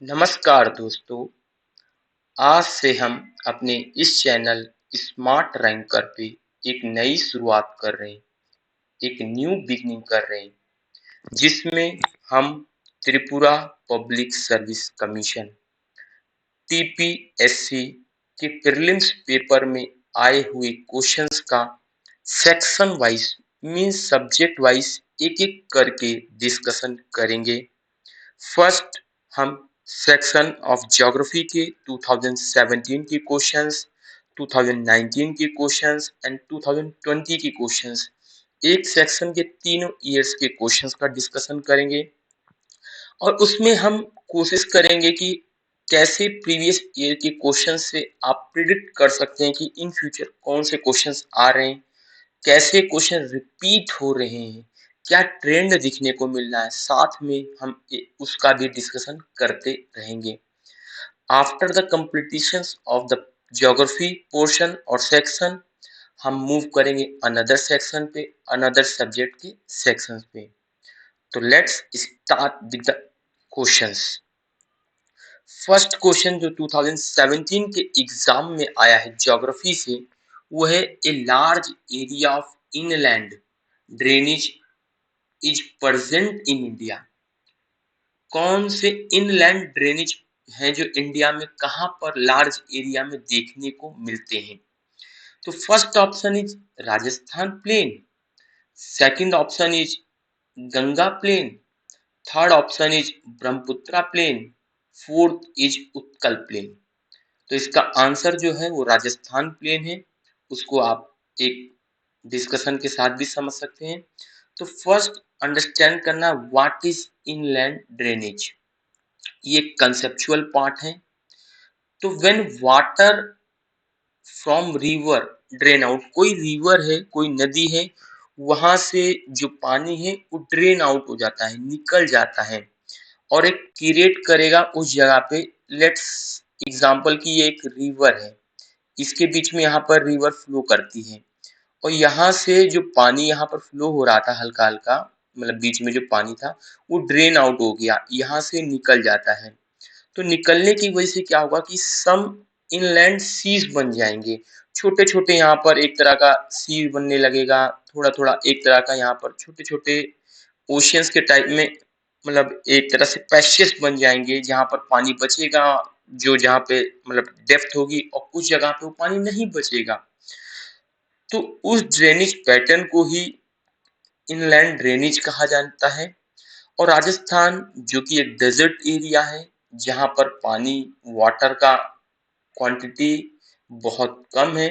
नमस्कार दोस्तों, आज से हम अपने इस चैनल स्मार्ट रैंकर पे एक नई शुरुआत कर रहे हैं, एक न्यू बिगनिंग कर रहे हैं, जिसमें हम Tripura public service commission TPSC के प्रीलिम्स पेपर में आए हुए क्वेश्चंस का section wise means subject wise एक-एक करके डिस्कशन करेंगे। फर्स्ट हम सेक्शन ऑफ ज्योग्राफी के 2017 के क्वेश्चंस, 2019 के क्वेश्चंस एंड 2020 के क्वेश्चंस, एक सेक्शन के तीनों ईयर्स के क्वेश्चंस का डिस्कशन करेंगे और उसमें हम कोशिश करेंगे कि कैसे प्रीवियस ईयर के क्वेश्चन से आप प्रिडिक्ट कर सकते हैं कि इन फ्यूचर कौन से क्वेश्चंस आ रहे हैं, कैसे क्वेश्चन रिपीट हो रहे हैं, क्या ट्रेंड दिखने को मिल रहा है, साथ में हम उसका भी डिस्कशन करते रहेंगे। After the completion of the geography portion और सेक्शन हम मूव करेंगे अनदर सेक्शन पे, अनदर सब्जेक्ट के सेक्शन पे। तो let's start with the questions. First question जो 2017 के एग्जाम में आया है ज्योग्राफी से, वो है a large area of inland drainage is present in India. कौन से इनलैंड ड्रेनेज हैं जो इंडिया में कहां पर लार्ज एरिया में देखने को मिलते हैं? तो first option is Rajasthan plain, second option is Ganga plain, third option is Brahmaputra plain, fourth is Utkal plain. तो इसका आंसर जो है वो राजस्थान प्लेन है। उसको आप एक डिस्कशन के साथ भी समझ सकते हैं। तो फर्स्ट अंडरस्टैंड करना व्हाट इज इनलैंड ड्रेनेज, ये कंसेप्चुअल पार्ट है। तो when water from river drain out, कोई रिवर है, कोई नदी है, वहां से जो पानी है वो ड्रेन आउट हो जाता है, निकल जाता है और एक क्रिएट करेगा उस जगह पे। लेट्स एग्जांपल की ये एक रिवर है, इसके बीच में यहाँ पर रिवर फ्लो करती है और यहाँ से जो पानी यहाँ पर फ्लो हो रहा था हल्का हल्का, मतलब बीच में जो पानी था वो ड्रेन आउट हो गया, यहाँ से निकल जाता है। तो निकलने की वजह से क्या होगा कि सम इनलैंड सीज बन जाएंगे, छोटे छोटे यहाँ पर एक तरह का सी बनने लगेगा, थोड़ा थोड़ा एक तरह का यहाँ पर छोटे छोटे ओशियंस के टाइप में, मतलब एक तरह से पैसेज बन जाएंगे जहाँ पर पानी बचेगा, जो जहाँ पे मतलब डेप्थ होगी, और कुछ जगह पे वो पानी नहीं बचेगा। तो उस ड्रेनेज पैटर्न को ही इनलैंड ड्रेनेज कहा जाता है। और राजस्थान जो कि एक डेजर्ट एरिया है, जहाँ पर पानी वाटर का क्वांटिटी बहुत कम है,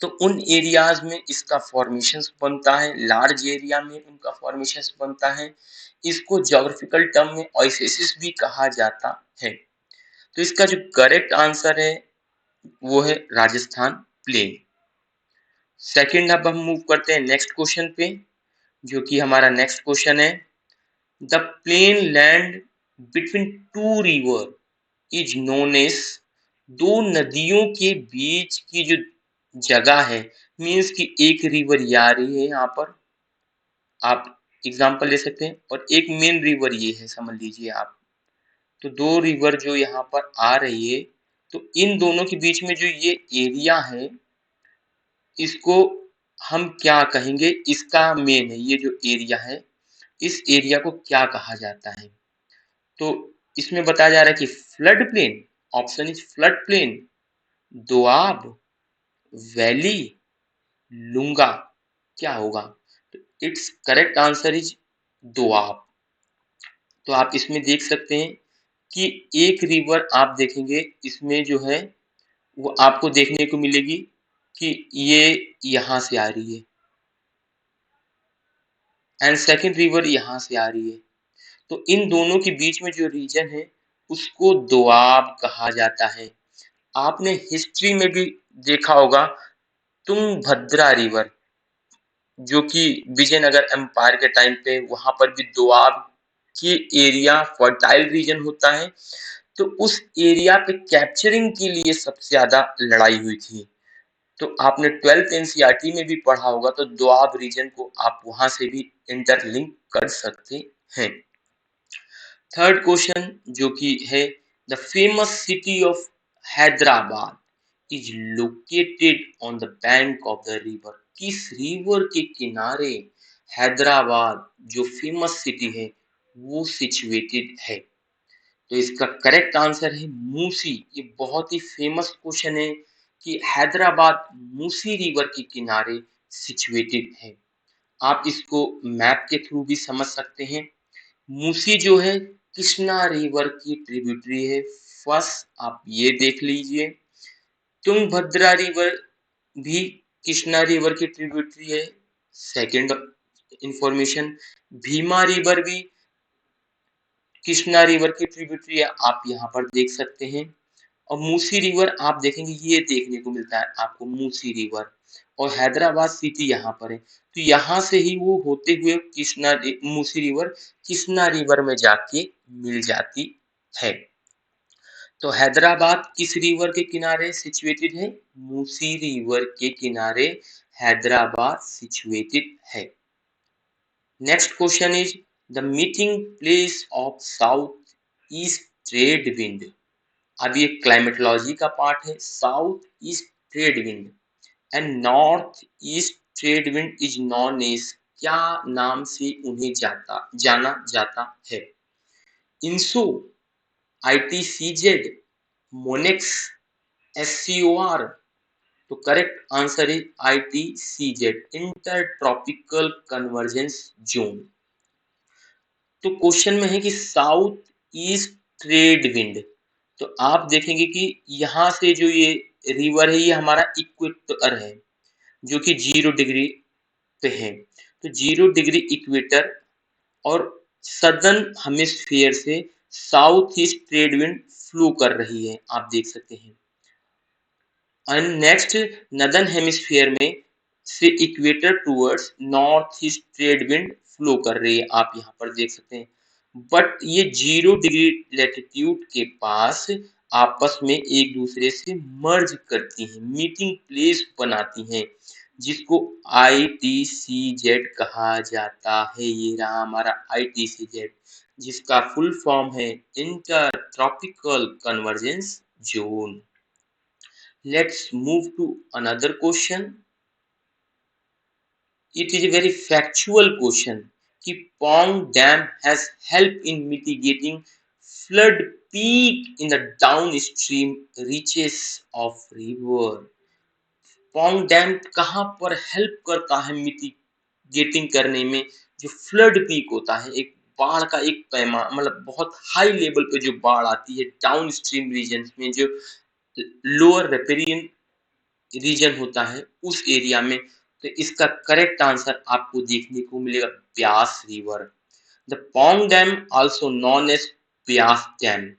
तो उन एरियाज में इसका फॉर्मेशंस बनता है, लार्ज एरिया में उनका फॉर्मेशंस बनता है। इसको ज्योग्राफिकल टर्म में ओएसिस भी कहा जाता है। तो इसका जो करेक्ट आंसर है वो है राजस्थान प्लेन। सेकंड अब हम मूव करते हैं नेक्स्ट क्वेश्चन पे, जो कि हमारा नेक्स्ट क्वेश्चन है the plain land between two river is known as. दो नदियों के बीच की जो जगह है, मीन्स कि एक रिवर ये आ रही है, यहाँ पर आप एग्जांपल ले सकते हैं, और एक मेन रिवर ये है, समझ लीजिए आप। तो दो रिवर जो यहाँ पर आ रही है, तो इन दोनों के बीच में जो ये एरिया है, इसको हम क्या कहेंगे? इसका मेन है, ये जो एरिया है, इस एरिया को क्या कहा जाता है? तो इसमें बताया जा रहा है कि flood plain, option is flood plain, Doab, valley, लुंगा, क्या होगा? तो it's correct answer is Doab. तो आप इसमें देख सकते हैं कि एक रिवर आप देखेंगे, इसमें जो है वो आपको देखने को मिलेगी कि ये यहाँ से आ रही है एंड सेकंड रिवर यहाँ से आ रही है। तो इन दोनों के बीच में जो रीजन है उसको दोआब कहा जाता है। आपने हिस्ट्री में भी देखा होगा तुंगभद्रा रिवर, जो कि विजयनगर एम्पायर के टाइम पे वहां पर भी दोआब के एरिया फर्टाइल रीजन होता है। तो उस एरिया पे कैप्चरिंग के लिए सबसे ज्यादा लड़ाई हुई थी। तो आपने 12th एनसीईआरटी में भी पढ़ा होगा, तो दोआब रीजन को आप वहां से भी इंटरलिंक कर सकते हैं। थर्ड क्वेश्चन जो कि है, the famous city of Hyderabad is located on the bank of the river. किस रिवर के किनारे हैदराबाद जो फेमस सिटी है वो सिचुएटेड है? तो इसका करेक्ट आंसर है मूसी। ये बहुत ही फेमस क्वेश्चन है कि हैदराबाद मूसी रिवर के किनारे सिचुएटेड है। आप इसको मैप के थ्रू भी समझ सकते हैं। मूसी जो है कृष्णा रिवर की ट्रिब्यूटरी है। फर्स्ट आप ये देख लीजिए। तुंगभद्रा रिवर भी कृष्णा रिवर की ट्रिब्यूटरी है। सेकंड इंफॉर्मेशन, भीमा रिवर भी कृष्णा रिवर की ट्रिब्यूटरी है, आप यहाँ पर देख सकते हैं। और मूसी रिवर आप देखेंगे, ये देखने को मिलता है आपको मूसी रिवर, और हैदराबाद सिटी यहाँ पर है। तो यहाँ से ही वो होते हुए मूसी रिवर कृष्णा रिवर में जाके मिल जाती है। तो हैदराबाद किस रिवर के किनारे सिचुएटेड है? मूसी रिवर के किनारे हैदराबाद सिचुएटेड है। Next question is, the meeting place of south east trade wind. अब ये क्लाइमेटोलॉजी का पार्ट है। South east trade wind and north east trade wind is known as, क्या नाम से उन्हें जाना जाता है? ENSO, ITCZ, MONEX, SCOR। तो correct answer is ITCZ, inter tropical convergence zone. तो क्वेश्चन में है कि साउथ ईस्ट ट्रेड विंड, तो आप देखेंगे कि यहाँ से जो ये रिवर है ये हमारा इक्वेटर है, जो कि 0 डिग्री पे है। तो 0 डिग्री इक्वेटर और सदर्न हेमिस्फीयर से south east trade wind flow कर रही है, आप देख सकते हैं। एंड नेक्स्ट, नदर्न हेमिस्फीयर में से equator towards north east trade wind flow कर रही है, आप यहाँ पर देख सकते हैं। बट ये 0 डिग्री लैटिट्यूड के पास आपस में एक दूसरे से मर्ज करती हैं, मीटिंग प्लेस बनाती हैं, जिसको ITCZ कहा जाता है। ये रहा हमारा ITCZ, जिसका फुल फॉर्म है inter tropical convergence zone. Let's move to another question. It is a very factual question कि Pong Dam has helped in mitigating flood peak in the downstream reaches of river. Pong dam कहाँ पर help करता है mitigating करने में? जो flood peak होता है, एक बाढ़ का एक पैमाना, मतलब बहुत हाई लेवल पे जो बाढ़ आती है डाउन स्ट्रीम रीजन में, जो लोअर रेपेरियन रीजन होता है उस एरिया में। तो इसका करेक्ट आंसर आपको देखने को मिलेगा Beas river. The Pong dam also known as Beas dam,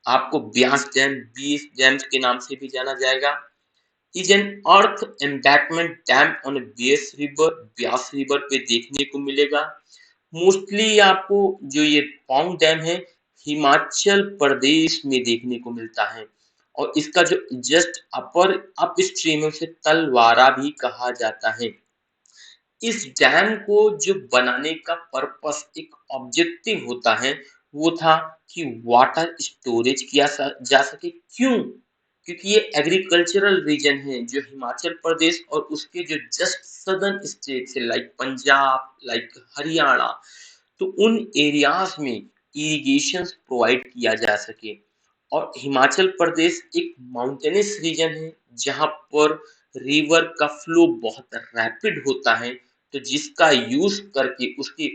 आपको ब्यास डैम, बीस डैम के नाम से भी जाना जाएगा, is an earth embankment dam on Beas river, Beas river पे देखने को मिलेगा। मोस्टली आपको जो ये पोंग डैम है हिमाचल प्रदेश में देखने को मिलता है, और इसका जो जस्ट अपर अप स्ट्रीम है उसे तलवारा भी कहा जाता है। इस डैम को जो बनाने का पर्पस, एक ऑब्जेक्टिव होता है, वो था कि वाटर स्टोरेज किया जा सके। क्यों? क्योंकि ये एग्रीकल्चरल रीजन है, जो हिमाचल प्रदेश और उसके जो जस्ट सदर्न स्टेट है, लाइक पंजाब, लाइक हरियाणा, तो उन एरियाज में इरिगेशन प्रोवाइड किया जा सके। और हिमाचल प्रदेश एक माउंटेनस रीजन है जहां पर रिवर का फ्लो बहुत रैपिड होता है, तो जिसका यूज करके उसके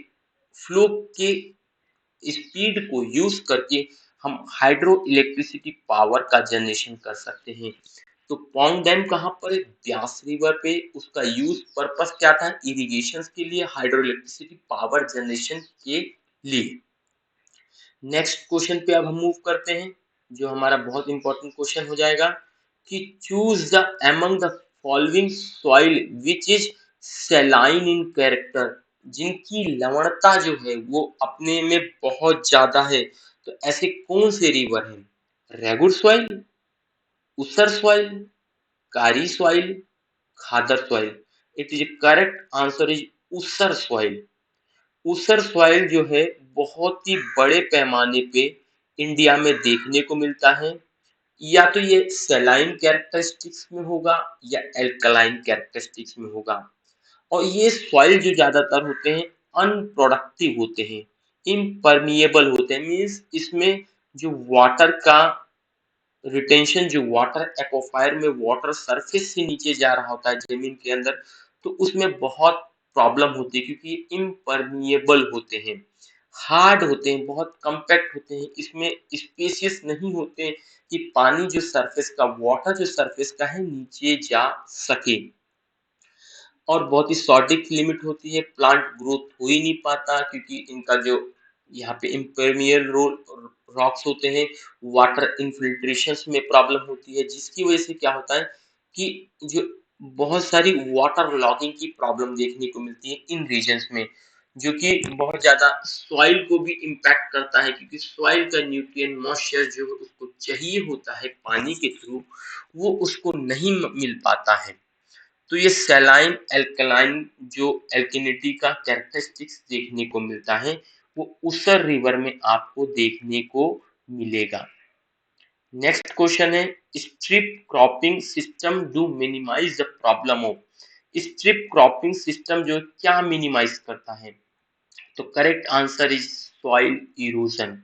फ्लो के स्पीड को यूज करके हम हाइड्रो इलेक्ट्रिसिटी पावर का जनरेशन कर सकते हैं। तो पोंग डैम कहाँ पर है? ब्यास रिवर पे। उसका यूज पर्पस क्या था? इरिगेशन के लिए, हाइड्रो इलेक्ट्रिसिटी पावर जनरेशन के लिए। नेक्स्ट क्वेश्चन पे अब हम मूव करते हैं, जो हमारा बहुत इंपॉर्टेंट क्वेश्चन हो जाएगा कि choose the among the following soil which is सेलाइन in character, जिनकी लवणता जो है वो अपने में बहुत ज्यादा है। तो ऐसे कौन से रिवर हैं? Regur soil, usar soil, kari soil, khadar soil. It is correct answer is usar soil. Usar soil जो है बहुत ही बड़े पैमाने पे इंडिया में देखने को मिलता है। या तो ये सैलाइन कैरेक्टरिस्टिक्स में होगा या एल्कलाइन कैरेक्टरिस्टिक्स में होगा। और ये सॉइल जो ज्यादातर होते हैं अनप्रोडक्टिव होते हैं, इम्परमिएबल होते हैं, मीन्स इसमें जो वाटर का रिटेंशन, जो वाटर एक्वाफायर में वाटर सरफेस से नीचे जा रहा होता है जमीन के अंदर, तो उसमें बहुत प्रॉब्लम होती है क्योंकि ये इम्परमिएबल होते हैं, हार्ड होते हैं, बहुत कम्पैक्ट होते हैं, इसमें स्पेसियस नहीं होते कि पानी जो सरफेस का, वाटर जो सरफेस का है, नीचे जा सके। और बहुत ही शॉर्टेज लिमिट होती है, प्लांट ग्रोथ हो ही नहीं पाता क्योंकि इनका जो यहाँ पे इम्पेरियल रॉक्स होते हैं, वाटर इनफिल्ट्रेशन में प्रॉब्लम होती है, जिसकी वजह से क्या होता है कि जो बहुत सारी वाटर लॉगिंग की प्रॉब्लम देखने को मिलती है इन रीजन्स में, जो कि बहुत ज्यादा सॉइल को भी इम्पैक्ट करता है क्योंकि सॉइल का न्यूट्रिएंट मॉइस्चर जो उसको चाहिए होता है पानी के थ्रू, वो उसको नहीं मिल पाता है। तो ये सैलाइन एल्कलाइन जो एल्किनिटी का कैरेक्टरिस्टिक्स देखने को मिलता है, वो उसर रिवर में आपको देखने को मिलेगा। नेक्स्ट क्वेश्चन है, strip cropping system do minimise the problem of. Strip cropping system जो क्या मिनिमाइज करता है? तो correct answer is soil erosion.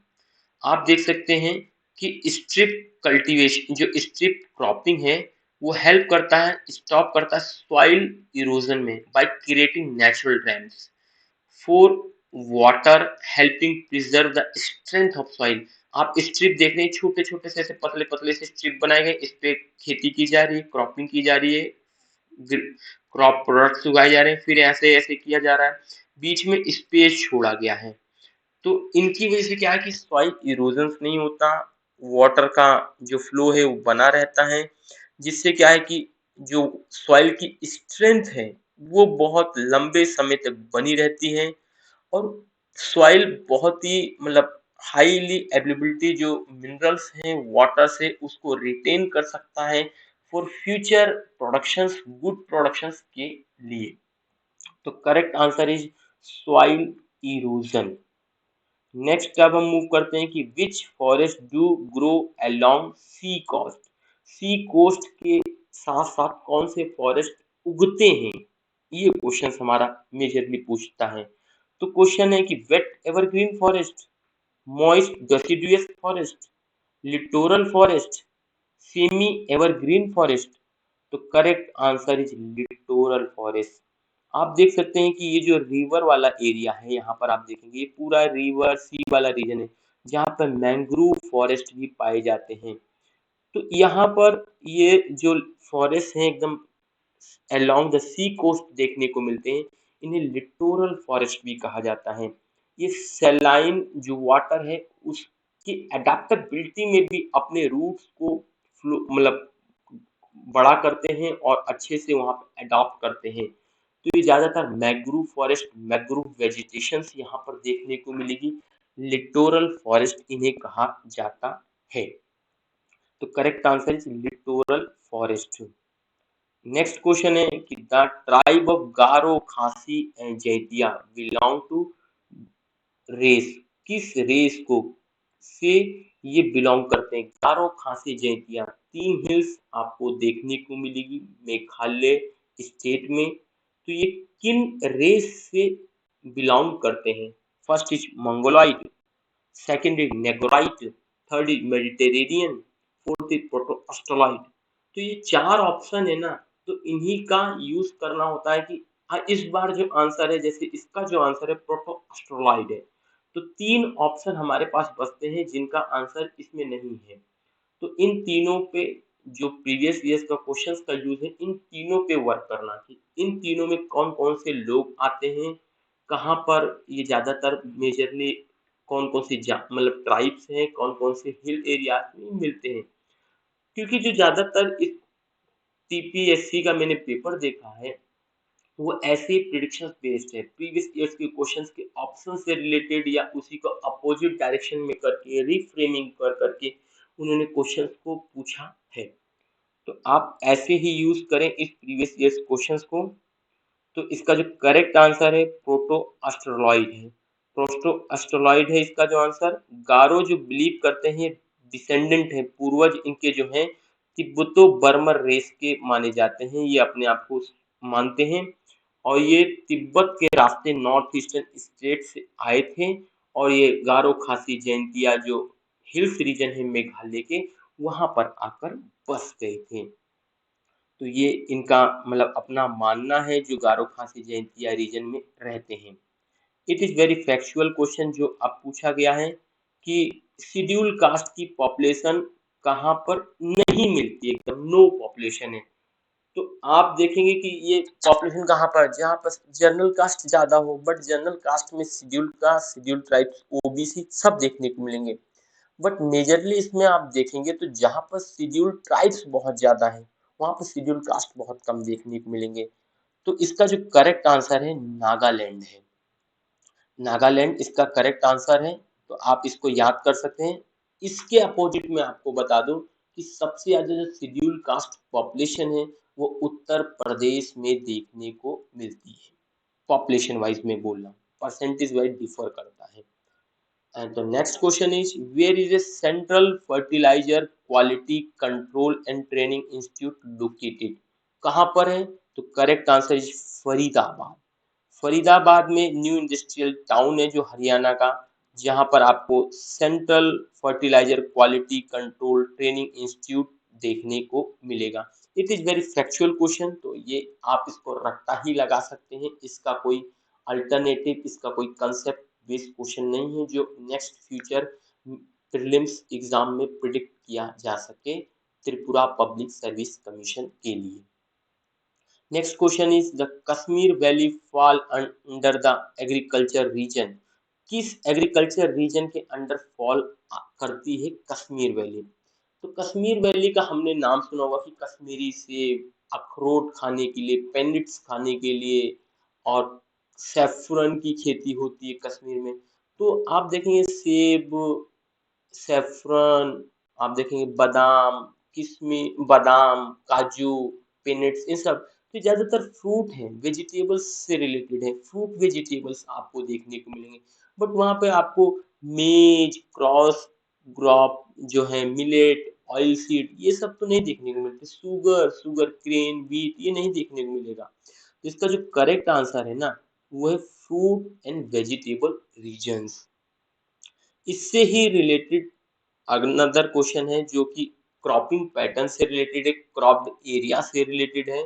आप देख सकते हैं कि स्ट्रिप कल्टीवेशन, जो स्ट्रिप क्रॉपिंग है, वो हेल्प करता है, स्टॉप करता है सॉइल इरोजन में by creating natural dams for water, helping preserve the strength of soil. आप स्ट्रिप देख रहे हैं, छोटे छोटे से ऐसे पतले पतले से स्ट्रिप बनाए गए, इस पे खेती की जा रही है, क्रॉपिंग की जा रही है, क्रॉप प्रोडक्ट्स उगाए जा रहे हैं, फिर ऐसे ऐसे किया जा रहा है, बीच में स्पेस छोड़ा गया है। तो इनकी वजह से क्या है कि सॉइल इरोजन नहीं होता, वाटर का जो फ्लो है वो बना रहता है, जिससे क्या है कि जो सॉइल की स्ट्रेंथ है वो बहुत लंबे समय तक बनी रहती है। और सॉइल बहुत ही मतलब हाईली एबिलिटी जो मिनरल्स हैं वाटर से उसको रिटेन कर सकता है for future productions, good productions के लिए। तो correct answer is soil erosion. Next अब हम मूव करते हैं कि which forest do grow along sea coast. Sea coast के साथ साथ कौन से फॉरेस्ट उगते हैं, ये क्वेश्चन हमारा मेजरली पूछता है। तो क्वेश्चन है कि wet evergreen forest, moist deciduous forest, littoral forest, semi evergreen forest. तो correct answer is littoral forest. आप देख सकते हैं कि ये जो रिवर वाला एरिया है, यहाँ पर आप देखेंगे ये पूरा रिवर सी वाला रीजन है जहाँ पर मैंग्रोव फॉरेस्ट भी पाए जाते हैं। तो यहाँ पर ये जो फॉरेस्ट हैं एकदम अलोंग द सी कोस्ट देखने को मिलते हैं, इन्हें लिटोरल फॉरेस्ट भी कहा जाता है। ये सैलाइन जो वाटर है उसकी एडेप्टेबिलिटी में भी अपने रूट्स को फ्लो मतलब बड़ा करते हैं और अच्छे से वहाँ पे अडॉप्ट करते हैं। तो ये ज्यादातर मैंग्रोव फॉरेस्ट, मैंग्रोव वेजिटेशन यहाँ पर देखने को मिलेगी, लिटोरल फॉरेस्ट इन्हें कहा जाता है। तो correct answer is littoral forest. Next question है कि the tribe of Garo, Khasi and Jaintia belong to race, किस रेस को से ये बिलोंग करते हैं? गारो, खासी, जैंतिया, तीन हिल्स आपको देखने को मिलेगी मेघालय स्टेट में। तो ये किन रेस से बिलोंग करते हैं? First is Mongoloid, second is Negroid, third is Mediterranean, fourth is Proto Australoid. तो ये चार ऑप्शन है ना, तो इन्हीं का यूज करना होता है कि इस बार जो आंसर है, जैसे इसका जो आंसर है प्रोटोस्टोलाइड है, तो तीन ऑप्शन हमारे पास बचते हैं जिनका आंसर इसमें नहीं है। तो इन तीनों पे जो प्रीवियस ईयर्स का क्वेश्चंस का यूज है, इन तीनों पे वर्क करना कि इन तीनों में कौन कौन से लोग आते हैं, कहाँ पर ये ज्यादातर मेजरली कौन कौन सी मतलब ट्राइब्स हैं, कौन कौन से हिल एरियाज में मिलते हैं। क्योंकि जो ज्यादातर इस टीपीएससी का मैंने पेपर देखा है वो ऐसे प्रिडिक्शन बेस्ड है, प्रीवियस ईयर्स के क्वेश्चंस के ऑप्शन से रिलेटेड या उसी को अपोजिट डायरेक्शन में करके रिफ्रेमिंग कर करके उन्होंने क्वेश्चंस को पूछा है। तो आप ऐसे ही यूज करें इस प्रीवियस ईयर्स क्वेश्चंस को। तो इसका जो करेक्ट आंसर है प्रोटो एस्ट्रोलॉइड है। प्रोटो एस्ट्रोलॉइड है इसका जो आंसर। गारो जो बिलीव करते हैं डिसेंडेंट है, पूर्वज इनके जो हैं तिब्बतो बर्मन रेस के माने जाते हैं, ये अपने आप को मानते हैं और ये तिब्बत के रास्ते नॉर्थ ईस्टर्न स्टेट से आए थे और ये गारो खासी जयंतिया जो हिल्स रीजन है मेघालय के, वहां पर आकर बस गए थे। तो ये इनका मतलब अपना मानना है जो गारो खासी जयंतिया रीजन में रहते हैं। It is very factual question जो अब पूछा गया है कि शेड्यूल कास्ट की पॉपुलेशन कहाँ पर नहीं मिलती, एकदम नो पॉपुलेशन है। तो आप देखेंगे कि ये पॉपुलेशन कहाँ पर, जहाँ पर जनरल कास्ट ज्यादा हो, बट जनरल कास्ट में schedule caste, schedule tribes, OBC सब देखने को मिलेंगे। बट मेजरली इसमें आप देखेंगे तो जहाँ पर शेड्यूल ट्राइब्स बहुत ज्यादा है, वहां पर शेड्यूल कास्ट बहुत कम देखने को मिलेंगे। तो इसका जो करेक्ट आंसर है नागालैंड है। नागालैंड इसका करेक्ट आंसर है। तो आप इसको याद कर सकते हैं। इसके अपोजिट में आपको बता दूं कि सबसे ज्यादा जो शेड्यूल कास्ट पॉपुलेशन है वो उत्तर प्रदेश में देखने को मिलती है। पॉपुलेशन वाइज में बोल रहा हूँ, परसेंटेज वाइज डिफर करता है। And the next question is, where is a Central Fertilizer Quality Control and Training Institute located? कहाँ पर है? तो correct answer is Faridabad. Faridabad में न्यू इंडस्ट्रियल टाउन है जो हरियाणा का, जहां पर आपको central fertiliser quality control training institute देखने को मिलेगा। It is very factual question, तो ये आप इसको रट्टा ही लगा सकते हैं, इसका कोई अल्टरनेटिव, इसका कोई कंसेप्ट बेस्ड क्वेश्चन नहीं है जो नेक्स्ट फ्यूचर प्रीलिम्स एग्जाम में प्रिडिक्ट किया जा सके त्रिपुरा पब्लिक सर्विस कमीशन के लिए। Next question is the Kashmir valley fall under the agriculture region. किस एग्रीकल्चर रीजन के अंडर फॉल करती है कश्मीर वैली? तो कश्मीर वैली का हमने नाम सुना होगा कि कश्मीरी सेब, अखरोट खाने के लिए, पेनिट्स खाने के लिए और सैफरन की खेती होती है कश्मीर में। तो आप देखेंगे सेब, सैफरन, आप देखेंगे बादाम, किशमिश, बादाम, काजू, पीनट्स, इन सब तो ज्यादातर फ्रूट हैं, वेजिटेबल्स से रिलेटेड है, फ्रूट वेजिटेबल्स आपको देखने को मिलेंगे। बट वहां पे आपको मेज, क्रॉस क्रॉप जो है, मिलेट, ऑयल सीड, ये सब तो नहीं देखने को मिलते। शुगर, शुगर केन, व्हीट, ये नहीं देखने को मिलेगा। तो इसका जो करेक्ट आंसर है ना, वो है फ्रूट एंड वेजिटेबल रीजन्स। इससे ही रिलेटेड अनदर क्वेश्चन है जो कि क्रॉपिंग पैटर्न से रिलेटेड है, क्रॉप्ड एरिया से रिलेटेड है।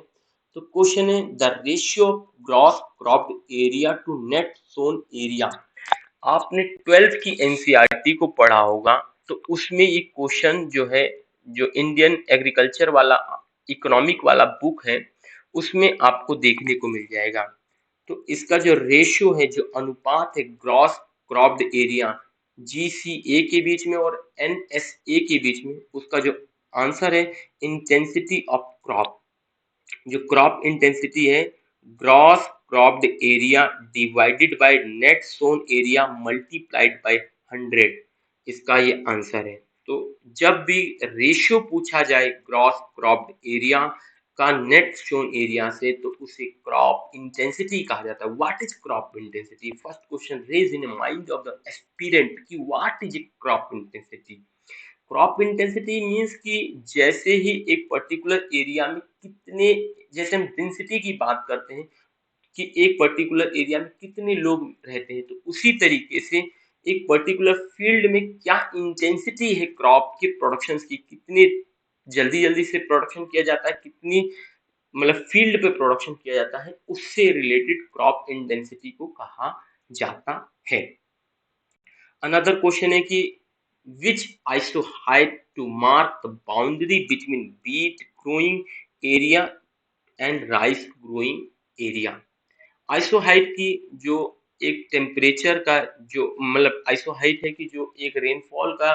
तो क्वेश्चन है the ratio of gross cropped area to net sown area. आपने 12th की एनसीईआरटी को पढ़ा होगा, तो उसमें ये क्वेश्चन जो है, जो इंडियन एग्रीकल्चर वाला इकोनॉमिक वाला बुक है, उसमें आपको देखने को मिल जाएगा। तो इसका जो रेशियो है, जो अनुपात है ग्रॉस क्रॉप्ड एरिया जीसीए के बीच में और एनएसए के बीच में, उसका जो आंसर है इंटेंसिटी ऑफ क्रॉप। जो क्रॉप इंटेंसिटी है, gross cropped area divided by net sown area multiplied by 100, इसका ये आंसर है। तो जब भी रेशियो पूछा जाए ग्रॉस क्रॉप्ड एरिया का नेट सोन एरिया से, तो उसे क्रॉप इंटेंसिटी कहा जाता है। What is crop intensity? First question raise in mind of the aspirant कि what is crop intensity. Crop intensity means कि जैसे ही एक पर्टिकुलर एरिया में कितने, जैसे हम डेंसिटी की बात करते हैं कि एक पर्टिकुलर एरिया में कितने लोग रहते हैं, तो उसी तरीके से एक पर्टिकुलर फील्ड में क्या इंटेंसिटी है क्रॉप के प्रोडक्शन की, कितने जल्दी जल्दी से प्रोडक्शन किया जाता है, कितनी मतलब फील्ड पे प्रोडक्शन किया जाता है, उससे रिलेटेड क्रॉप इंटेंसिटी को कहा जाता है। अनदर क्वेश्चन है कि which isohyte to mark the boundary between wheat growing area and rice growing area। Isohyet की जो एक टेम्परेचर का जो मतलब आइसोहाइट है कि जो एक रेनफॉल का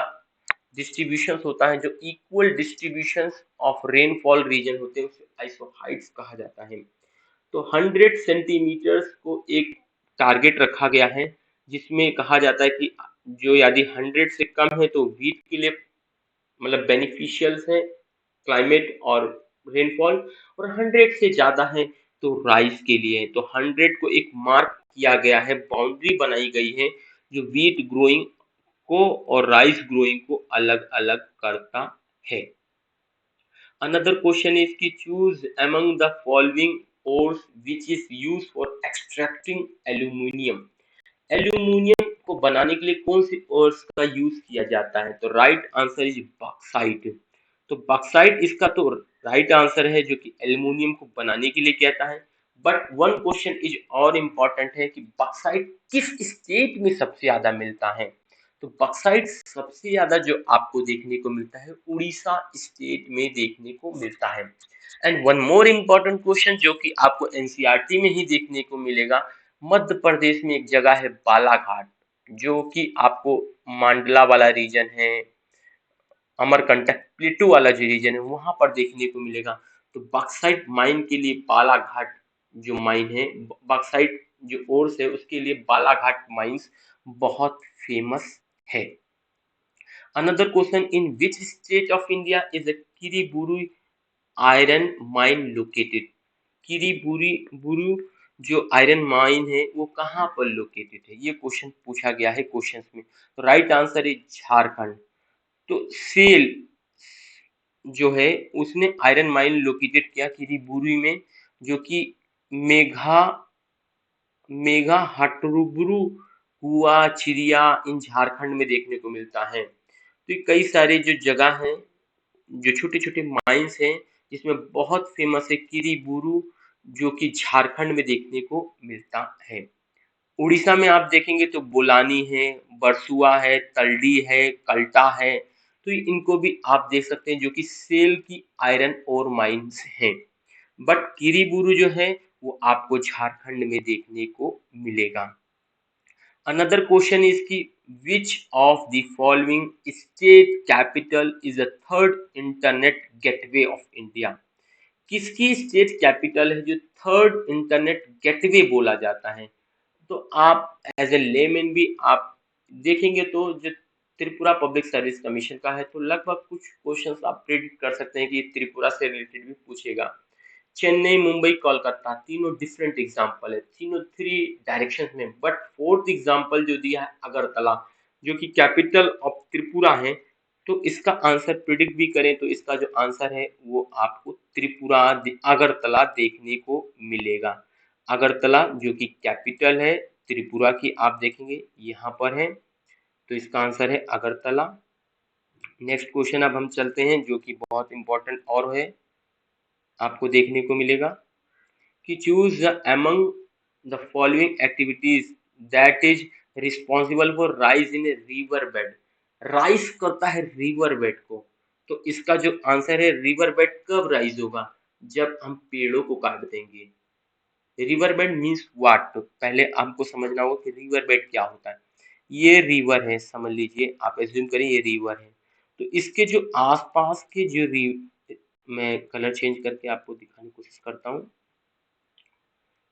डिस्ट्रीब्यूशन होता है, जो equal distribution of rainfall reason होते हैं, उसे आइसोहाइट्स कहा जाता है। तो 100 सेंटीमीटर्स को एक टारगेट रखा गया है, जिसमें कहा जाता है कि जो यदि 100 से कम है तो वीट के लिए मतलब बेनिफिशियल है क्लाइमेट और रेनफॉल, और 100 से ज्यादा है तो राइस के लिए है। तो 100 को एक मार्क किया गया है, बाउंड्री बनाई गई है जो व्हीट ग्रोइंग को और राइस ग्रोइंग को अलग अलग करता है। Another question is कि choose among the following ores which is used for extracting aluminium. Aluminium को बनाने के लिए कौन सी ओर्स का यूज किया जाता है? तो राइट आंसर इज बॉक्साइट। तो बॉक्साइट इसका तो राइट आंसर है जो कि एल्यूमिनियम को बनाने के लिए कहता है। बट वन क्वेश्चन इज और इम्पोर्टेंट है कि बॉक्साइट किस स्टेट में सबसे ज्यादा मिलता है? तो बॉक्साइट सबसे ज्यादा जो आपको देखने को मिलता है उड़ीसा स्टेट में देखने को मिलता है। And one more important question जो कि आपको एनसीईआरटी में ही देखने को मिलेगा, मध्य प्रदेश में एक जगह है बालाघाट, जो कि आपको मांडला वाला रीजन है, अमरकंटक प्लेटू वाला जो रीजन है वहां पर देखने को मिलेगा। तो बॉक्साइट माइन के लिए बालाघाट जो माइन है, बॉक्साइट जो ओर्स है उसके लिए बालाघाट माइंस बहुत फेमस है। Another question, in which state of India is the Kiriburu iron mine located? Kiriburu जो आयरन माइन है वो कहाँ पर लोकेटेड है? ये क्वेश्चन पूछा गया है क्वेश्चंस में। तो राइट आंसर इज झारखंड। तो सेल जो है उसने आयरन माइन लोकेटेड किया किरीबुरू में, जो कि मेघा मेघा हटरुब्रू हुआ चिड़िया इन झारखंड में देखने को मिलता है। तो ये कई सारे जो जगह हैं, जो छोटे छोटे माइंस हैं, जिसमें बहुत फेमस है किरीबुरू, जो कि झारखंड में देखने को मिलता है। उड़ीसा में आप देखेंगे तो बोलानी है, बरसुआ है, तलडी है, कल्टा है। तो इनको भी आप देख सकते हैं जो कि सेल की आयरन और माइंस हैं। बट किरीबुरू जो है वो आपको झारखंड में देखने को मिलेगा। Another question is कि which of the following state capital is the third internet gateway of India? किसकी स्टेट कैपिटल है जो थर्ड इंटरनेट गेटवे बोला जाता है? तो आप एज ए लेमैन भी आप देखेंगे तो जो त्रिपुरा पब्लिक सर्विस कमीशन का है, तो लगभग कुछ क्वेश्चंस आप प्रेडिक्ट कर सकते हैं कि त्रिपुरा से रिलेटेड भी पूछेगा। चेन्नई, मुंबई, कोलकाता, तीनों डिफरेंट एग्जाम्पल है, तीनों थ्री डायरेक्शन में। बट फोर्थ एग्जाम्पल जो दिया है अगरतला, जो कि कैपिटल ऑफ त्रिपुरा है। तो इसका आंसर प्रिडिक्ट भी करें तो इसका जो आंसर है वो आपको त्रिपुरा अगरतला देखने को मिलेगा। अगरतला जो कि कैपिटल है त्रिपुरा की, आप देखेंगे यहाँ पर है। तो इसका आंसर है अगरतला। नेक्स्ट क्वेश्चन अब हम चलते हैं जो कि बहुत इंपॉर्टेंट और है, आपको देखने को मिलेगा कि choose among the following activities that is responsible for rise in river bed. Rise करता है रिवर बेड को। तो इसका जो आंसर है रिवर बेड कब राइज होगा? जब हम पेड़ों को काट देंगे। River bed means what? तो पहले आपको समझना होगा कि रिवर बेड क्या होता है। ये रिवर है, समझ लीजिए, आप एज्यूम करें ये रिवर है। तो इसके जो आसपास के जो मैं कलर चेंज करके आपको दिखाने की कोशिश करता हूँ।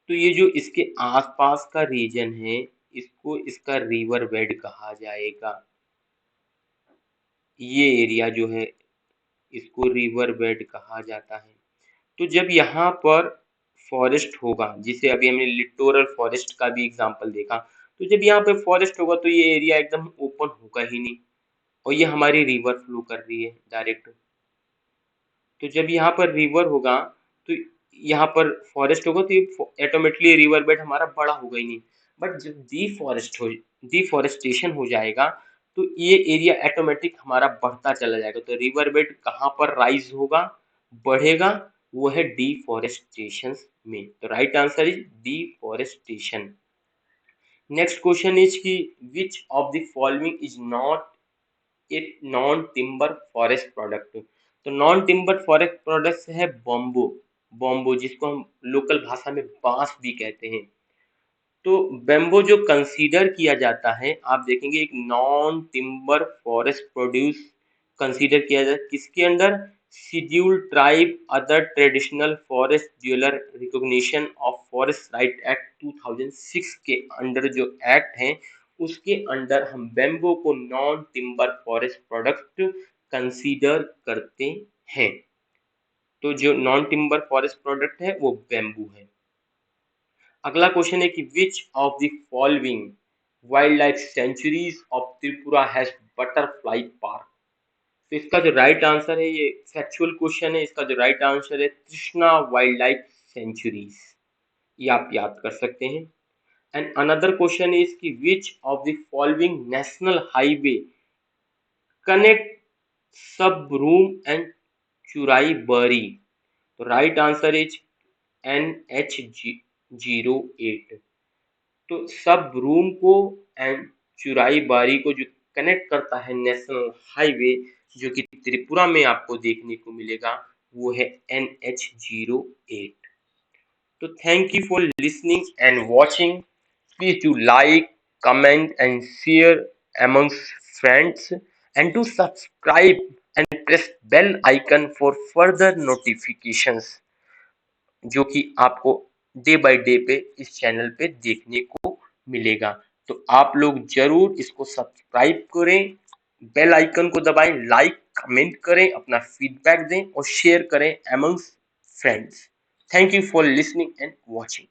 तो ये जो इसके आसपास का रीजन है इसको इसका रिवर बेड कहा जाएगा। ये एरिया जो है इसको रिवर बेड कहा जाता है। तो जब यहाँ पर फॉरेस्ट होगा, जिसे अभी हमने लिटोरल फॉरेस्ट का भी एग्जांपल देखा, तो जब यहाँ पे फॉरेस्ट होगा तो ये एरिया एकदम ओपन होगा ही नहीं, और ये हमारी रिवर फ्लो कर रही है डायरेक्ट। तो जब यहाँ पर रिवर होगा तो यहाँ पर फॉरेस्ट होगा तो ये ऑटोमेटिकली रिवर बेड हमारा बड़ा होगा ही नहीं। बट जब डिफॉरेस्टेशन हो जाएगा तो ये एरिया ऑटोमेटिक हमारा बढ़ता चला जाएगा। तो रिवर बेड कहाँ पर राइज होगा, बढ़ेगा? वो है डिफॉरेस्टेशन में। तो right answer is deforestation. Next question is कि which of the following is not एक नॉन टिम्बर फॉरेस्ट प्रोडक्ट? तो नॉन टिम्बर फॉरेस्ट प्रोडक्ट है बॉम्बो। बॉम्बो जिसको हम लोकल भाषा में बांस भी कहते हैं। तो बेम्बो जो कंसीडर किया जाता है, आप देखेंगे एक non timber forest produce consider किया जाता है किसके under? Scheduled tribe other traditional forest dweller recognition of forest right act 2006 के अंडर जो एक्ट है उसके अंडर हम बेम्बो को non timber forest product consider करते हैं। तो जो नॉन टिम्बर फॉरेस्ट प्रोडक्ट है वो बेम्बू है। अगला क्वेश्चन है कि which of the following wild life sanctuaries of Tripura has butterfly park. तो इसका जो राइट आंसर है, ये फैक्चुअल क्वेश्चन है, इसका जो राइट आंसर है कृष्णा वाइल्ड लाइफ सेंचुरीज। ये आप याद कर सकते हैं। एंड अनदर क्वेश्चन इज कि which of the following national highway connect Sabroom and चुराई बरी। तो राइट आंसर इज NH08। तो सब रूम को एंड चुराई बारी को जो कनेक्ट करता है नेशनल हाईवे, जो कि त्रिपुरा में आपको देखने को मिलेगा, वो है NH08। तो thank you for listening and watching. Please do like, comment and share amongst friends, and to subscribe and press bell icon for further notifications, जो कि आपको डे बाय डे पे इस चैनल पे देखने को मिलेगा। तो आप लोग जरूर इसको सब्सक्राइब करें, बेल आइकन को दबाएं, लाइक कमेंट करें, अपना फीडबैक दें और शेयर करें amongst friends. Thank you for listening and watching.